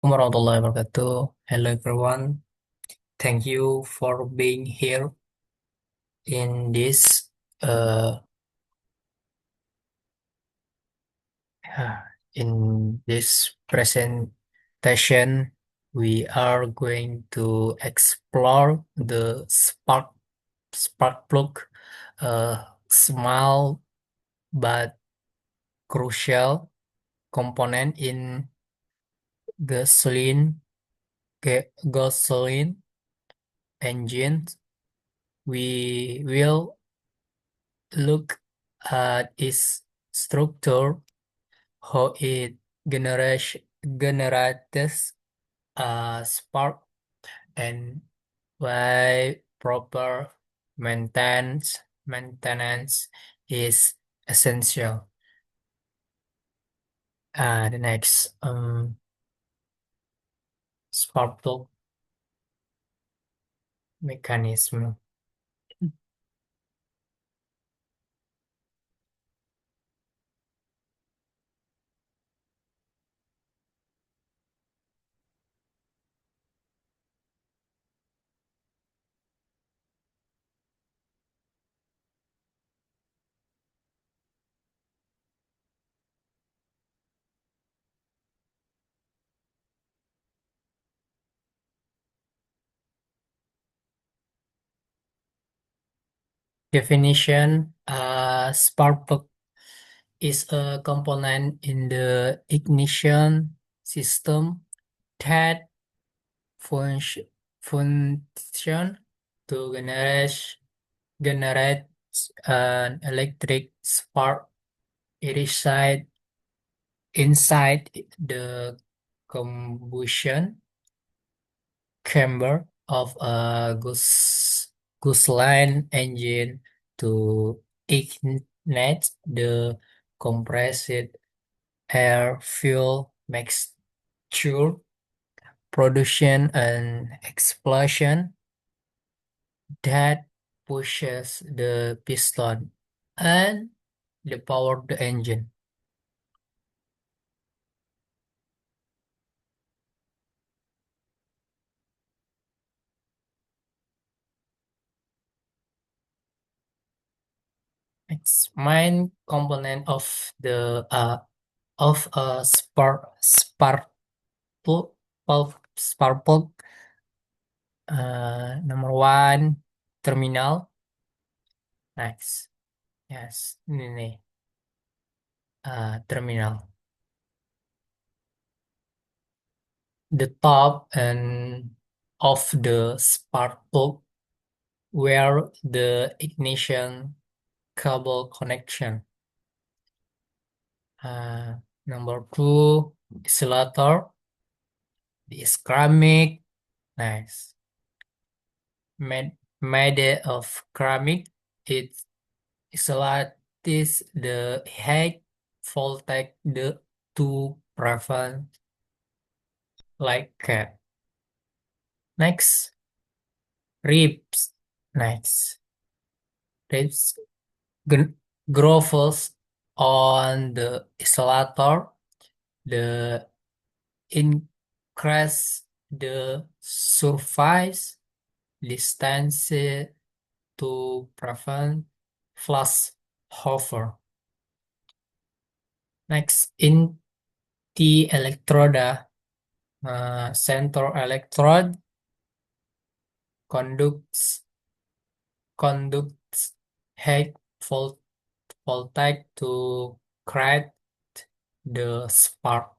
Warahmatullahi wabarakatuh. Hello everyone. Thank you for being here in this uh in this presentation. We are going to explore the spark plug, a small but crucial component in gasoline gasoline engines. We will look at its structure, how it generates generates a spark, and why proper maintenance is essential. The next spark plug mechanism. Definition: spark plug is a component in the ignition system that function function to generate an electric spark. It resides inside the combustion chamber of a gasoline engine to ignite the compressed air fuel mixture, production an explosion that pushes the piston and the power the engine. Its main component of a spark plug. Number one, terminal. Next, yes, ini nih, terminal. The top and of the spark plug where the ignition cable connection. Uh, Number two, isolator. The ceramic, nice, made of ceramic. It isolates the high voltage to prevent like cat. Next, ribs. Next, ribs grooves on the isolator. The increase the surface distance to prevent flashover. Next, in the electroda, center electrode conducts high voltage to create the spark.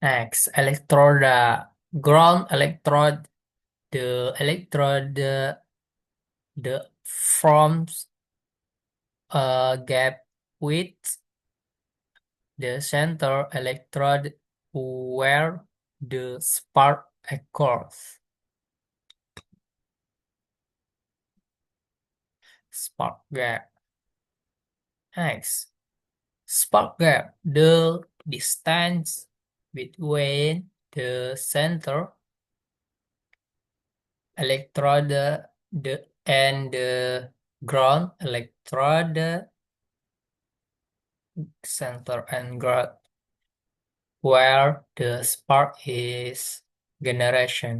Next, electroda, ground electrode. The electrode the forms a gap with the center electrode where the spark occurs. Spark gap. Next, spark gap, the distance between the center electrode and the ground electrode center and ground where the spark is generated.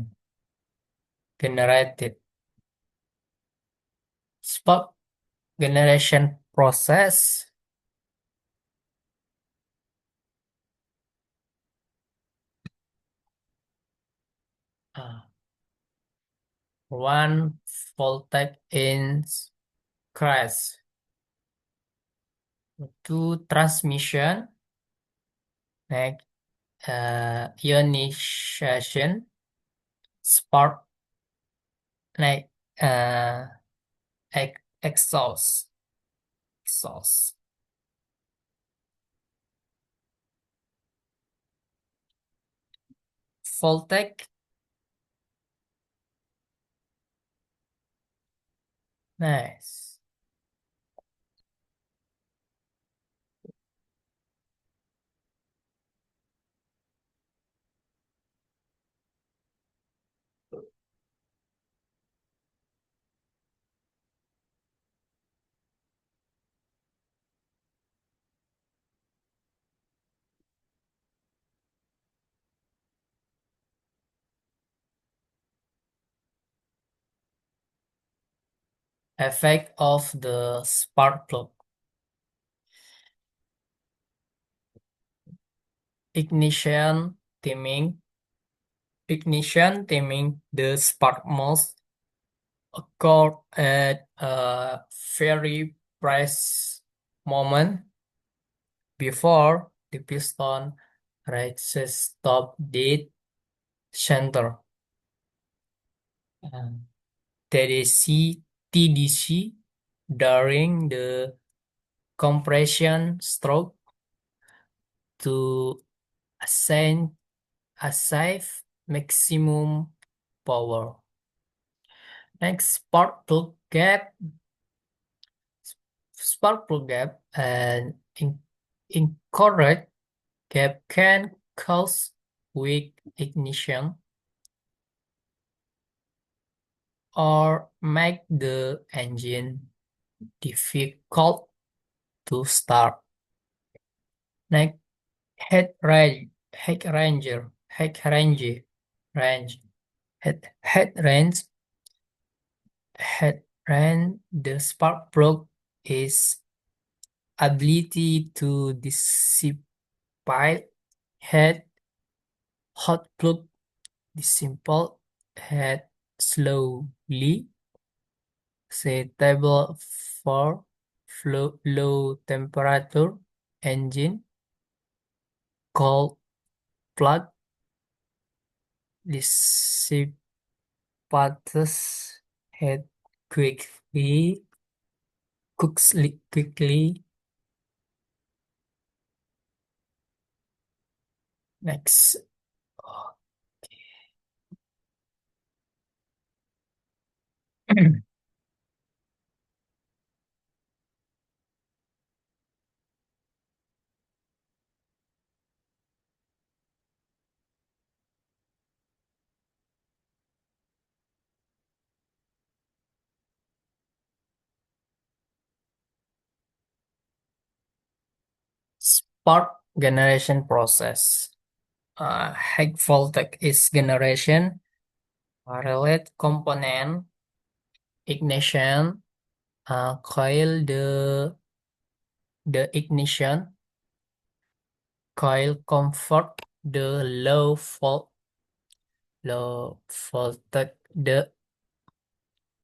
Spark generation process. uh, One voltage in crash. Two transmission, like ionization, spark, like uh, exhaust. Voltage, nice. Effect of the spark plug. Ignition timing. The spark must occur at a very precise moment before the piston reaches top dead center. Um, TDC during the compression stroke to ascend achieve maximum power. Next, spark plug gap and incorrect gap can cause weak ignition or make the engine difficult to start. Next, head range, head range, the spark plug is ability to dissipate heat. Hot plug dissipate heat slowly, suitable for low temperature engine. Cold plug dissipates heat quickly. Next, spark generation process. High voltage is generation, relate component, ignition, coil the ignition, coil convert the low voltage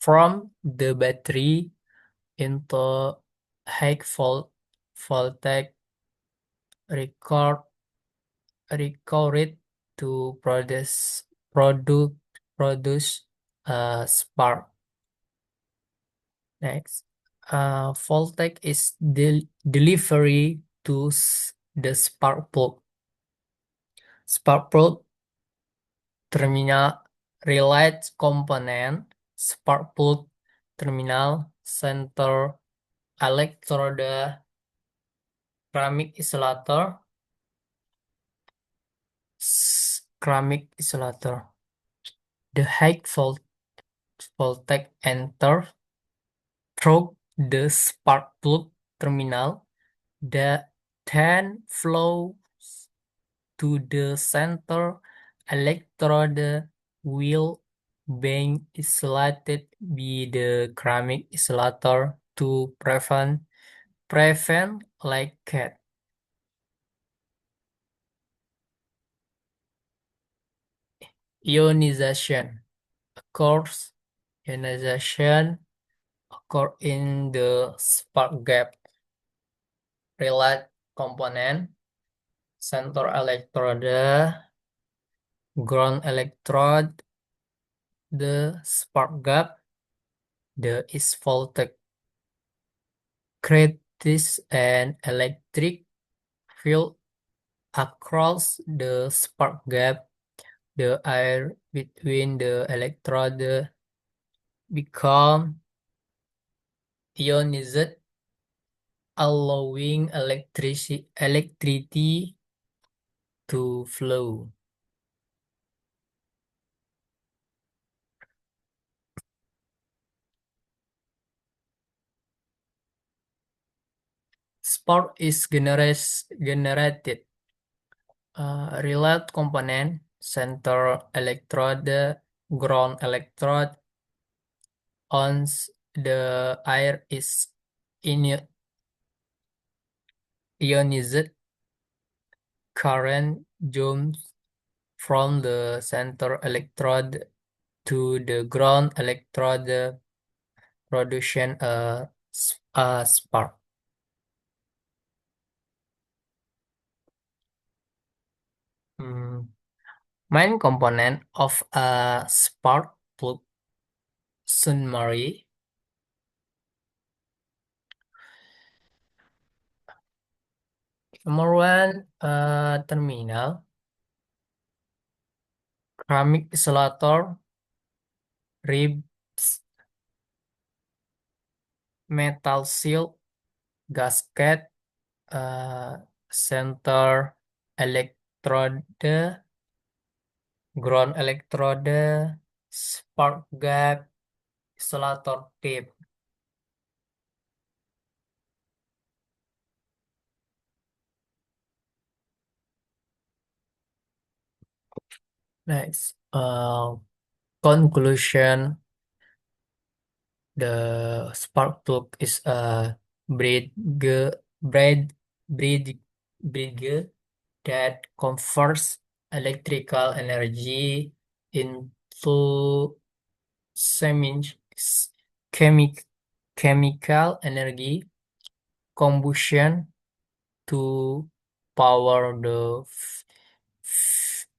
from the battery into voltage record it to produce produce a spark. Next, voltage is delivery to the spark plug. Spark plug terminal relay component. Spark plug terminal center electrode ceramic isolator. Ceramic isolator. The high voltage enter through the spark plug terminal that then flows to the center electrode will being isolated by the ceramic isolator to prevent leakage. Ionization occurs. Ionization occur in the spark gap relay component, center electrode, ground electrode, the spark gap, the is voltage creates an electric field across the spark gap. The air between the electrode become ionized, allowing electricity to flow. Spark is generated relay component, center electrode, ground electrode. Once the air is ionized, current jumps from the center electrode to the ground electrode, producing a spark. Hmm. Main component of a spark plug summary. Number one, terminal, ceramic isolator, ribs, metal seal, gasket, uh, center electrode, ground electrode, spark gap, isolator tip. Next, conclusion. The spark plug is a bridge, bridge, bridge, bridge that converts electrical energy into semi chemic, chemical energy combustion to power the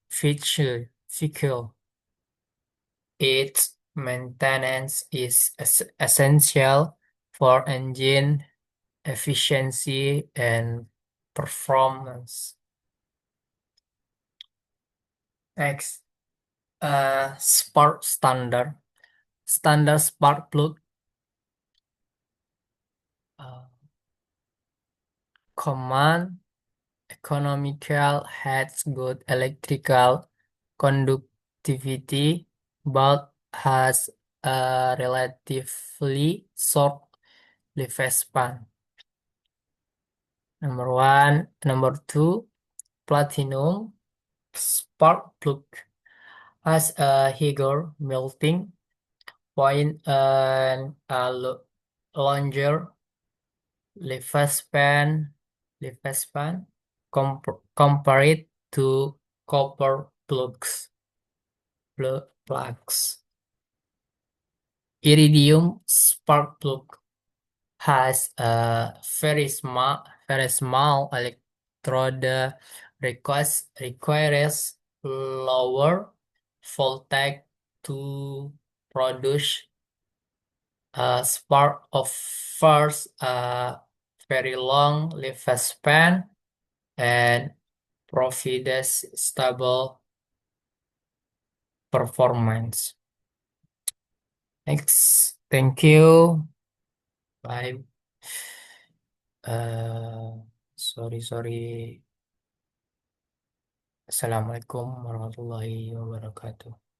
vehicle. Its maintenance is essential for engine efficiency and performance. Next, spark standard. Standard spark plug uh, command economical, has good electrical conductivity, but has a relatively short lifespan. Number one, number two, platinum spark plug has a higher melting point and a longer lifespan compared to copper plugs. Iridium spark plug has a very small electrode requires lower voltage to produce a spark offers a very long lifespan and provides stable performance. Next, thank you. Bye. Sorry. Assalamualaikum warahmatullahi wabarakatuh.